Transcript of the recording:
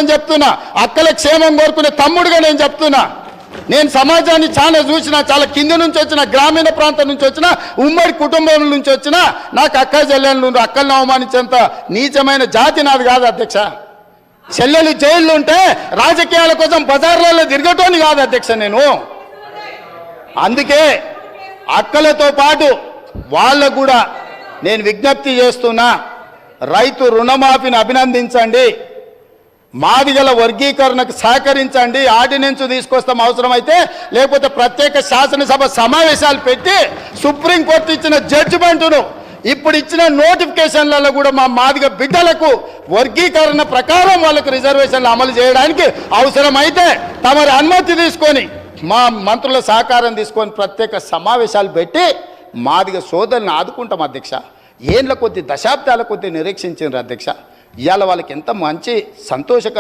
నేను చెప్తున్నా, అక్కల క్షేమం కోరుకునే తమ్ముడుగా నేను చెప్తున్నా. నేను సమాజాన్ని చాలా చూసిన, చాలా కింది నుంచి వచ్చిన, గ్రామీణ ప్రాంతం నుంచి వచ్చిన, ఉమ్మడి కుటుంబం నుంచి వచ్చిన, నాకు అక్క చెల్లెళ్ళు అక్కలను అవమానించేంత నీచమైన జాతి నాది కాదు అధ్యక్ష. చెల్లెలు జైళ్ళు ఉంటే రాజకీయాల కోసం బజార్లలో తిరగటోని కాదు అధ్యక్ష నేను. అందుకే అక్కలతో పాటు వాళ్ళకు కూడా నేను విజ్ఞప్తి చేస్తున్నా, రైతు రుణమాఫీని అభినందించండి, మాదిగల వర్గీకరణకు సహకరించండి, ఆర్డినెన్స్ తీసుకొస్తాం అవసరమైతే, లేకపోతే ప్రత్యేక శాసనసభ సమావేశాలు పెట్టి సుప్రీంకోర్టు ఇచ్చిన జడ్జిమెంటును ఇప్పుడు ఇచ్చిన నోటిఫికేషన్లలో కూడా మా మాదిగ బిడ్డలకు వర్గీకరణ ప్రకారం వాళ్ళకు రిజర్వేషన్లు అమలు చేయడానికి అవసరమైతే తమరి అనుమతి తీసుకొని మా మంత్రుల సహకారం తీసుకొని ప్రత్యేక సమావేశాలు పెట్టి మాదిగ సోదరులను ఆదుకుంటాం అధ్యక్ష. ఏళ్ళ కొద్ది దశాబ్దాల కొద్ది నిరీక్షించారు అధ్యక్ష. ఇవాళ వాళ్ళకి ఎంత మంచి సంతోషకర